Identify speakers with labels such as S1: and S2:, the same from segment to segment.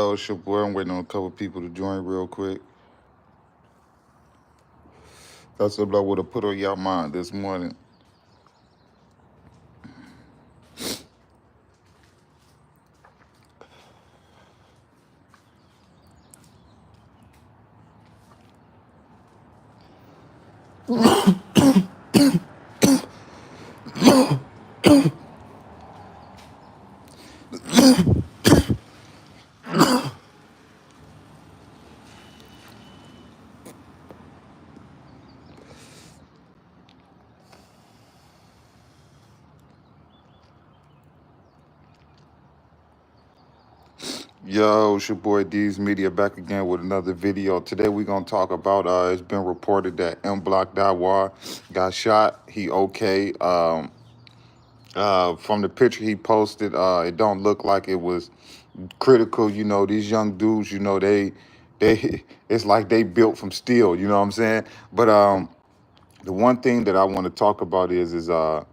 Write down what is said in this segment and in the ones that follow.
S1: Oh, it's your boy. I'm waiting on a couple people to join real quick. That's what I would have put on y'all mind this morning. Yo, it's your boy D's Media back again with another video. Today we're gonna talk about it's been reported that Mblock got shot. He okay. From the picture he posted, it don't look like it was critical. You know, these young dudes, they it's like they built from steel, you know what I'm saying? But the one thing that I want to talk about I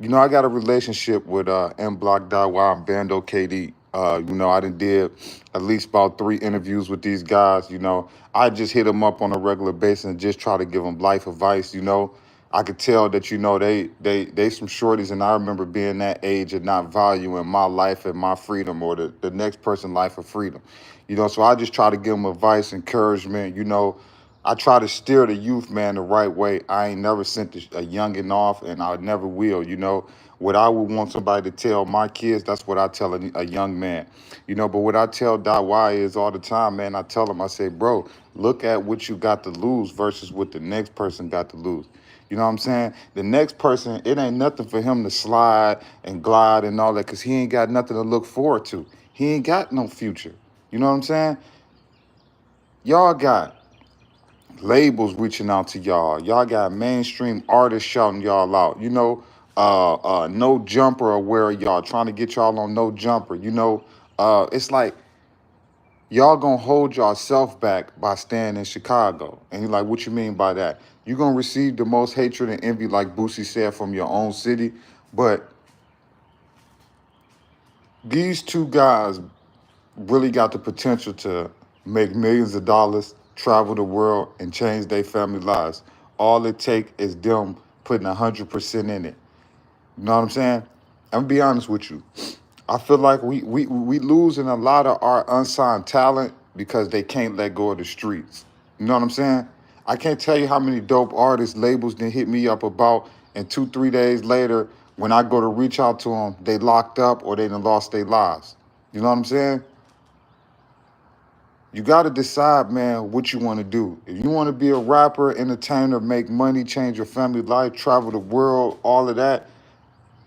S1: got a relationship with Mblock and Bando KD. I did at least about 3 interviews with these guys. I just hit them up on a regular basis and just try to give them life advice. I could tell that they some shorties, and I remember being that age and not valuing my life and my freedom or the next person's life or freedom. So I just try to give them advice, encouragement. I try to steer the youth, man, the right way. I ain't never sent a youngin' off, and I never will. What I would want somebody to tell my kids, that's what I tell a young man. But what I tell Y is all the time, man, I tell him, I say, bro, look at what you got to lose versus what the next person got to lose. You know what I'm saying? The next person, it ain't nothing for him to slide and glide and all that because he ain't got nothing to look forward to. He ain't got no future. You know what I'm saying? Y'all got labels reaching out to y'all. Y'all got mainstream artists shouting y'all out. No Jumper aware of y'all, trying to get y'all on No Jumper. It's like y'all gonna hold yourself back by staying in Chicago. And you're like, what you mean by that? You're gonna receive the most hatred and envy, like Boosie said, from your own city. But these two guys really got the potential to make millions of dollars, travel the world, and change their family lives. All it take is them putting 100% in it. You know what I'm saying? I'm gonna be honest with you. I feel like we losing a lot of our unsigned talent because they can't let go of the streets. You know what I'm saying? I can't tell you how many dope artists labels didn't hit me up about, and 2, 3 days later, when I go to reach out to them, they locked up or they done lost their lives. You know what I'm saying? You got to decide, man, what you want to do. If you want to be a rapper, entertainer, make money, change your family life, travel the world, all of that,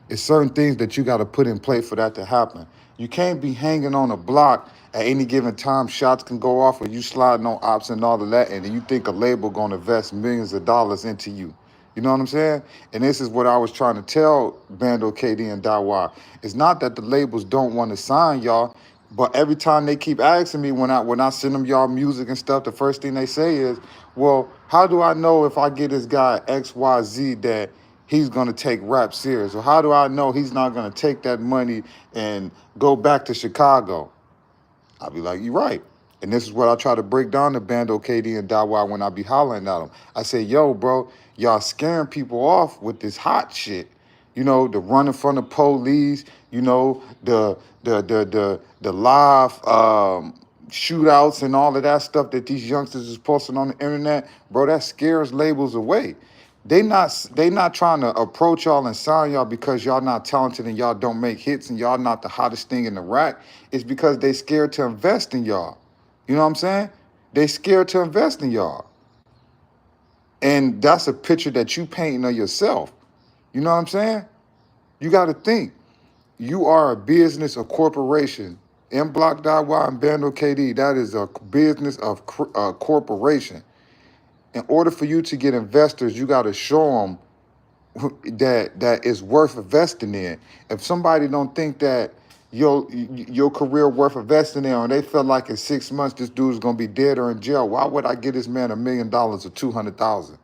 S1: it's certain things that you got to put in place for that to happen. You can't be hanging on a block at any given time. Shots can go off, or you sliding on ops and all of that, and then you think a label gonna invest millions of dollars into you. You know what I'm saying? And this is what I was trying to tell Bandokd KD and Dawa. It's not that the labels don't want to sign y'all, but every time they keep asking me when I send them y'all music and stuff, the first thing they say is, well, how do I know if I get this guy XYZ that he's going to take rap serious? Or how do I know he's not going to take that money and go back to Chicago? I'll be like, you're right. And this is what I try to break down to Bandokd KD and Dawa when I be hollering at them. I say, yo, bro, y'all scaring people off with this hot shit. The running from the police, the live shootouts and all of that stuff that these youngsters is posting on the internet, bro, that scares labels away. They not trying to approach y'all and sign y'all because y'all not talented and y'all don't make hits and y'all not the hottest thing in the rack. It's because they scared to invest in y'all. You know what I'm saying? They scared to invest in y'all. And that's a picture that you painting of yourself. You know what I'm saying? You got to think. You are a business, a corporation. Mblock.y and Bandokd KD, that is a business of a corporation. In order for you to get investors, you got to show them that is worth investing in. If somebody don't think that your career worth investing in, or they feel like in 6 months this dude's gonna be dead or in jail, why would I give this man $1 million or 200,000?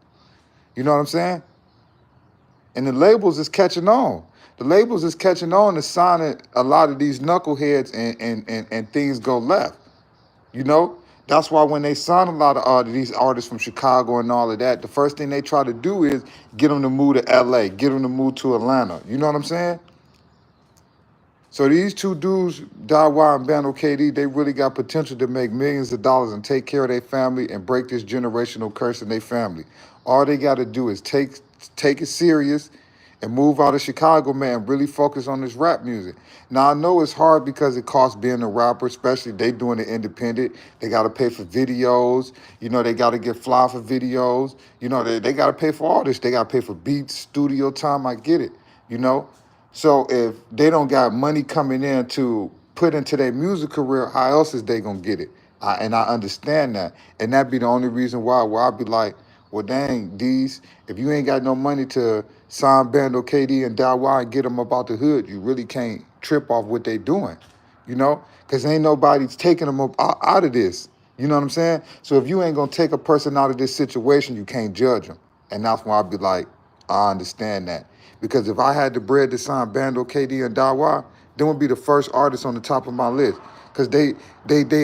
S1: You know what I'm saying? And the labels is catching on. The labels is catching on to signing a lot of these knuckleheads, and things go left. You know, that's why when they sign a lot of these artists from Chicago and all of that, the first thing they try to do is get them to move to LA, get them to move to Atlanta. You know what I'm saying? So these two dudes, Dawa and Bandokd KD, they really got potential to make millions of dollars and take care of their family and break this generational curse in their family. All they got to do is take it serious and move out of Chicago, man. Really focus on this rap music. Now I know it's hard because it costs being a rapper, especially they doing it independent. They got to pay for videos. You know, they got to get fly for videos. You know, they got to pay for all this. They got to pay for beats, studio time. I get it. You know. So if they don't got money coming in to put into their music career, how else is they gonna get it? And I understand that, and that be the only reason why. Where I be like, well, dang, these, if you ain't got no money to sign Bandokd KD and Dawa and get them up out the hood, you really can't trip off what they doing, you know? Because ain't nobody's taking them up out of this. You know what I'm saying? So if you ain't gonna take a person out of this situation, you can't judge them, and that's why I be like, I understand that. Because if I had the bread to sign Bandokd KD and Dawa, then would be the first artist on the top of my list. Because they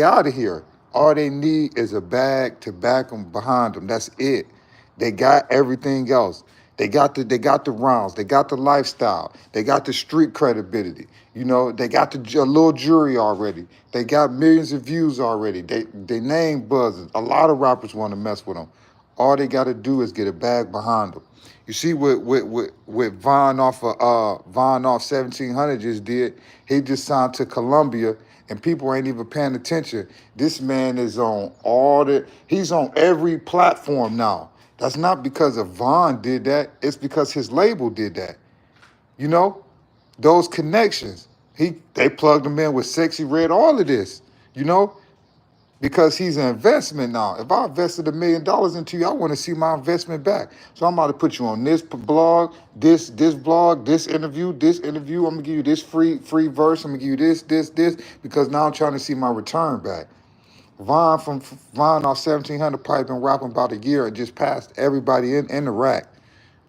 S1: out of here. All they need is a bag to back them behind them. That's it. They got everything else. They got the rounds. They got the lifestyle. They got the street credibility. You know, they got a little jury already. They got millions of views already. They name buzzes. A lot of rappers want to mess with them. All they got to do is get a bag behind them. You see what Von off 1700 just did. He just signed to Columbia, and people ain't even paying attention. This man is on he's on every platform now. That's not because of Von did that. It's because his label did that. You know, those connections. They plugged him in with Sexy Red, all of this. You know, because he's an investment now. If I invested $1 million into you, I want to see my investment back. So I'm about to put you on this blog, this blog, this interview. I'm gonna give you this free verse. I'm gonna give you this, because now I'm trying to see my return back. Von off 1700 probably been rapping about a year and just passed everybody in the rack,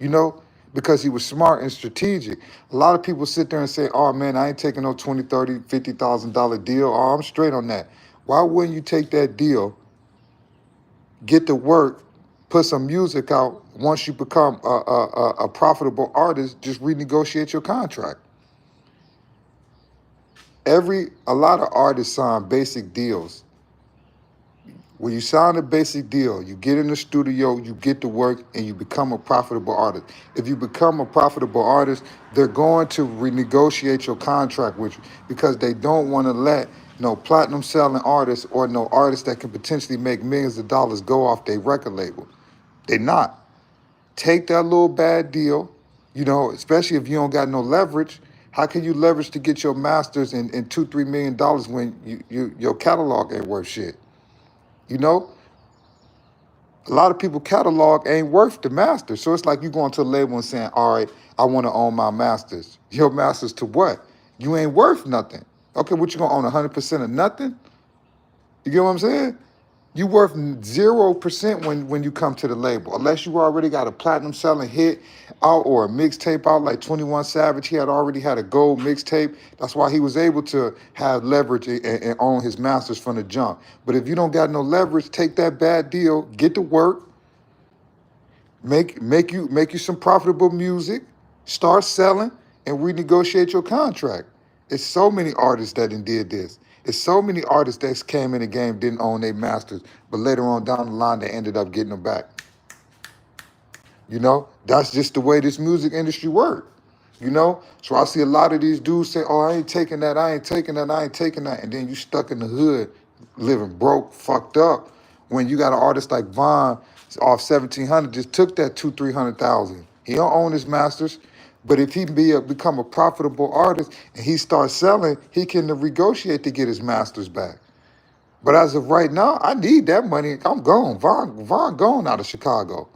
S1: you know, because he was smart and strategic. A lot of people sit there and say, oh man, I ain't taking no $20,000, $30,000, $50,000 deal. Oh, I'm straight on that. Why wouldn't you take that deal, get to work, put some music out? Once you become a profitable artist, just renegotiate your contract. A lot of artists sign basic deals. When you sign a basic deal, you get in the studio, you get to work, and you become a profitable artist. If you become a profitable artist, they're going to renegotiate your contract with you because they don't want to let no platinum selling artists or no artists that can potentially make millions of dollars go off their record label. They're not. Take that little bad deal, you know, especially if you don't got no leverage. How can you leverage to get your masters in $2-3 million when your catalog ain't worth shit? You know, a lot of people catalog ain't worth the master. So it's like you going to a label and saying, all right, I want to own my masters. Your masters to what? You ain't worth nothing. Okay, what you going to own 100% of nothing? You get what I'm saying? You worth 0% when you come to the label, unless you already got a platinum selling hit out or a mixtape out like 21 Savage. He had already had a gold mixtape. That's why he was able to have leverage and own his masters from the jump. But if you don't got no leverage, take that bad deal, get to work, make you some profitable music, start selling, and renegotiate your contract. It's so many artists that did this. It's so many artists that came in the game, didn't own their masters, but later on down the line, they ended up getting them back. You know, that's just the way this music industry works. You know, so I see a lot of these dudes say, oh, I ain't taking that, I ain't taking that, I ain't taking that. And then you stuck in the hood, living broke, fucked up. When you got an artist like Von off 1700, just took that 200,000-300,000. He don't own his masters. But if he become a profitable artist and he starts selling, he can negotiate to get his masters back. But as of right now, I need that money. I'm gone. Von gone out of Chicago.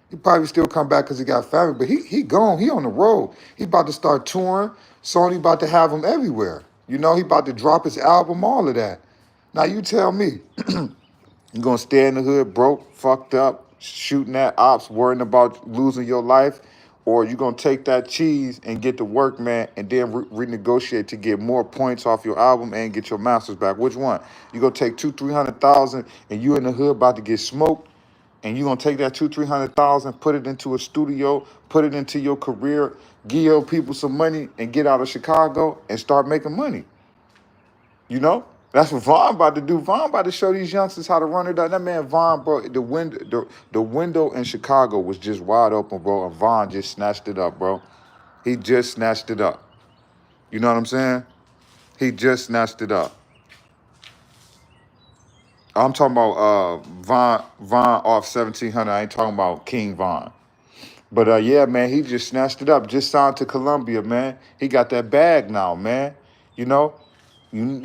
S1: He probably still come back because he got family, but he gone. He on the road. He about to start touring. Sony about to have him everywhere. You know, he about to drop his album, all of that. Now you tell me, you gonna stay in the hood broke, fucked up, shooting at ops, worrying about losing your life, or you gonna take that cheese and get to work, man, and then renegotiate to get more points off your album and get your masters back? Which one? You gonna take 200,000-300,000 and you in the hood about to get smoked, and you gonna take that 200,000-300,000, put it into a studio, put it into your career, give your people some money, and get out of Chicago and start making money? You know, that's what Vaughn about to do. Vaughn about to show these youngsters how to run it down. That man Vaughn, bro, the window in Chicago was just wide open, bro, and Vaughn just snatched it up, bro. He just snatched it up. You know what I'm saying? He just snatched it up. I'm talking about Vaughn off 1700. I ain't talking about King Vaughn. But yeah, man, he just snatched it up. Just signed to Columbia, man. He got that bag now, man. You know, you,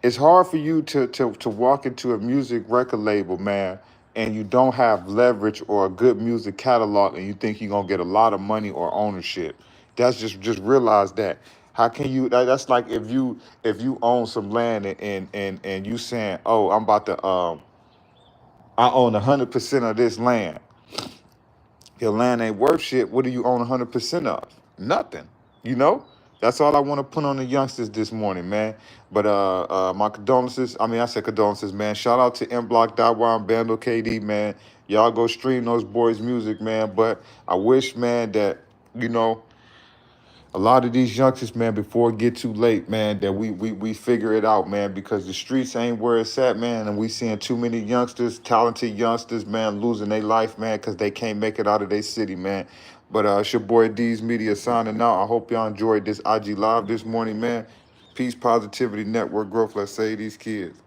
S1: it's hard for you to walk into a music record label, man, and you don't have leverage or a good music catalog, and you think you're gonna get a lot of money or ownership. That's just realize that. How can you? That's like if you own some land and you saying, oh, I'm about to I own 100% of this land. Your land ain't worth shit. What do you own 100% of? Nothing. You know? That's all I want to put on the youngsters this morning, man. But my condolences. I mean, I said condolences, man. Shout out to Mblock Bando KD, man. Y'all go stream those boys' music, man. But I wish, man, that, you know, a lot of these youngsters, man, before it get too late, man, that we figure it out, man, because the streets ain't where it's at, man, and we seeing too many youngsters, talented youngsters, man, losing their life, man, because they can't make it out of their city, man. But it's your boy D's Media signing out. I hope y'all enjoyed this IG Live this morning, man. Peace, positivity, network growth. Let's save these kids.